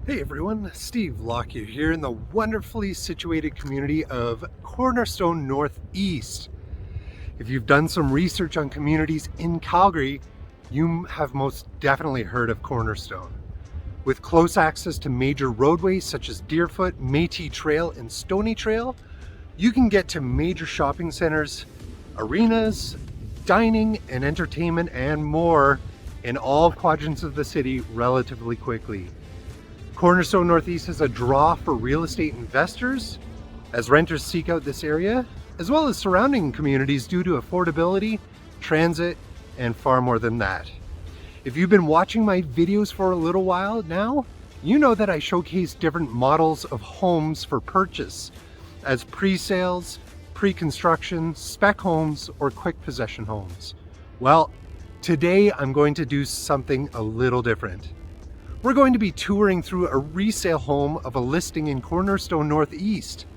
Hey everyone, Steve Lockyer here in the wonderfully situated community of Cornerstone Northeast. If you've done some research on communities in Calgary, you have most definitely heard of Cornerstone. With close access to major roadways such as Deerfoot, Métis Trail, and Stony Trail, you can get to major shopping centers, arenas, dining and entertainment, and more in all quadrants of the city relatively quickly. Cornerstone Northeast is a draw for real estate investors as renters seek out this area, as well as surrounding communities due to affordability, transit, and far more than that. If you've been watching my videos for a little while now, you know that I showcase different models of homes for purchase as pre-sales, pre-construction, spec homes, or quick possession homes. Well, today I'm going to do something a little different. We're going to be touring through a resale home of a listing in Cornerstone Northeast.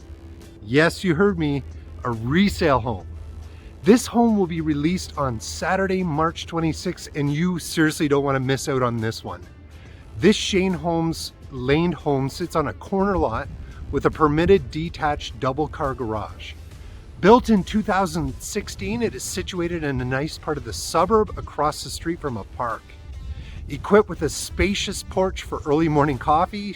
Yes, you heard me, a resale home. This home will be released on Saturday, March 26th, and you seriously don't want to miss out on this one. This Shane Homes laned home sits on a corner lot with a permitted detached double car garage. Built in 2016, it is situated in a nice part of the suburb across the street from a park. Equipped with a spacious porch for early morning coffee,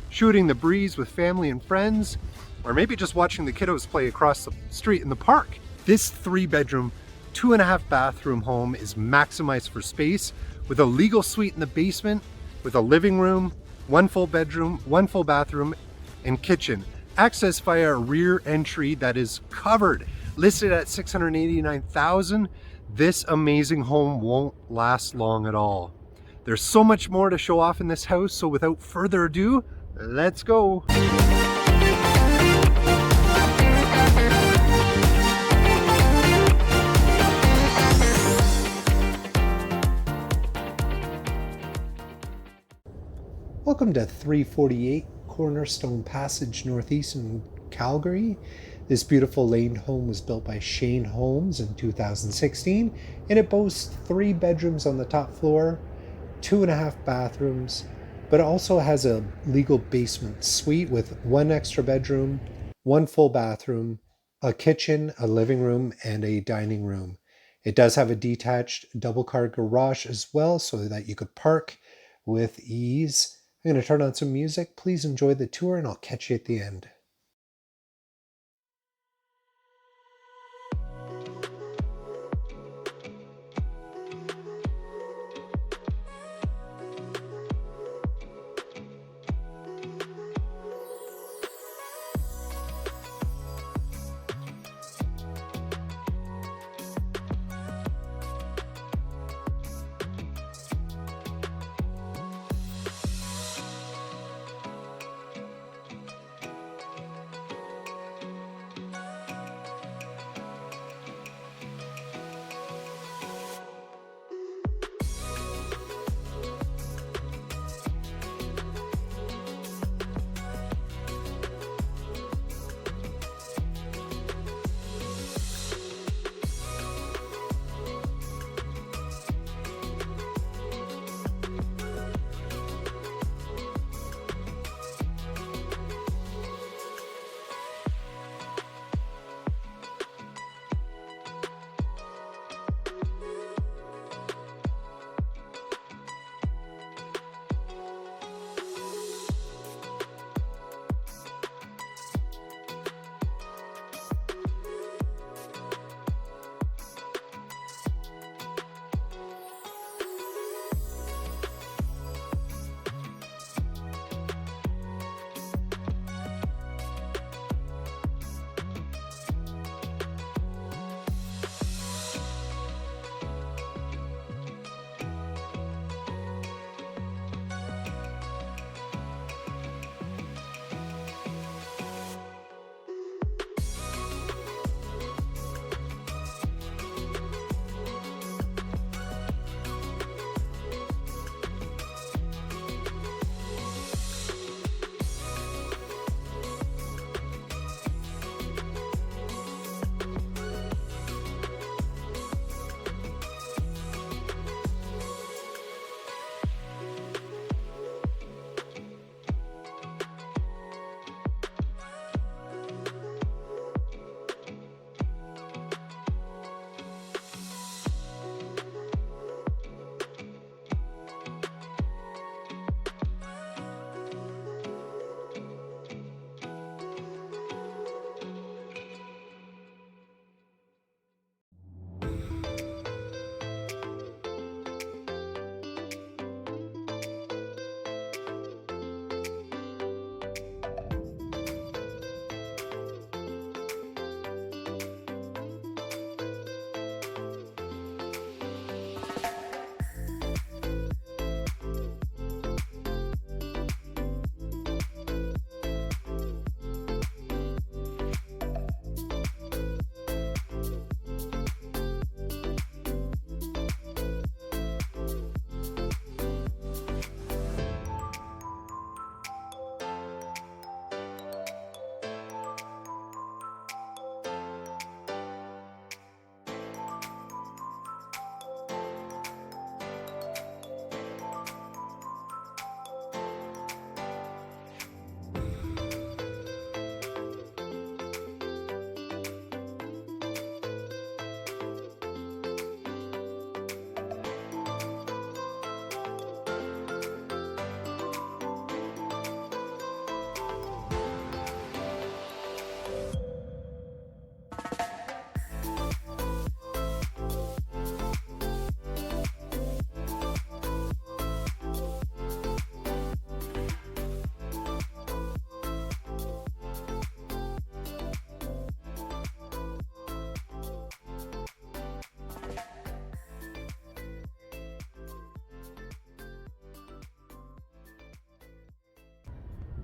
shooting the breeze with family and friends, or maybe just watching the kiddos play across the street in the park. This 3-bedroom, 2.5 bathroom home is maximized for space with a legal suite in the basement with a living room, 1 full bedroom, 1 full bathroom, and kitchen. Access via a rear entry that is covered. Listed at $689,000, this amazing home won't last long at all. There's so much more to show off in this house, so without further ado, let's go. Welcome to 348 Cornerstone Passage Northeast in Calgary. This beautiful laned home was built by Shane Homes in 2016, and it boasts 3 bedrooms on the top floor, 2.5 bathrooms, but it also has a legal basement suite with 1 extra bedroom, 1 full bathroom, a kitchen, a living room, and a dining room. It does have a detached double car garage as well, so that you could park with ease. I'm going to turn on some music. Please enjoy the tour, and I'll catch you at the end.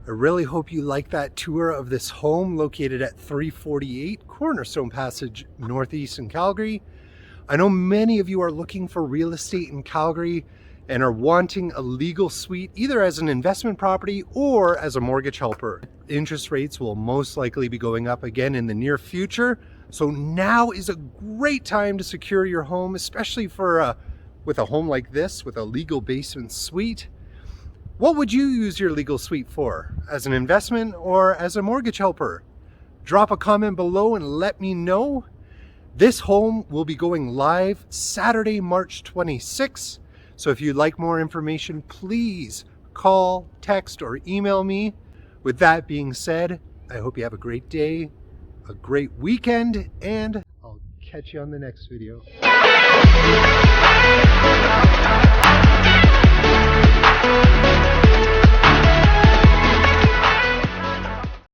I really hope you like that tour of this home located at 348 Cornerstone Passage Northeast in Calgary. I know many of you are looking for real estate in Calgary and are wanting a legal suite either as an investment property or as a mortgage helper. Interest rates will most likely be going up again in the near future, so now is a great time to secure your home, especially for with a home like this with a legal basement suite. What would you use your legal suite for? As an investment or as a mortgage helper? Drop a comment below and let me know. This home will be going live Saturday, March 26th. So if you'd like more information, please call, text, or email me. With that being said, I hope you have a great day, a great weekend, and I'll catch you on the next video.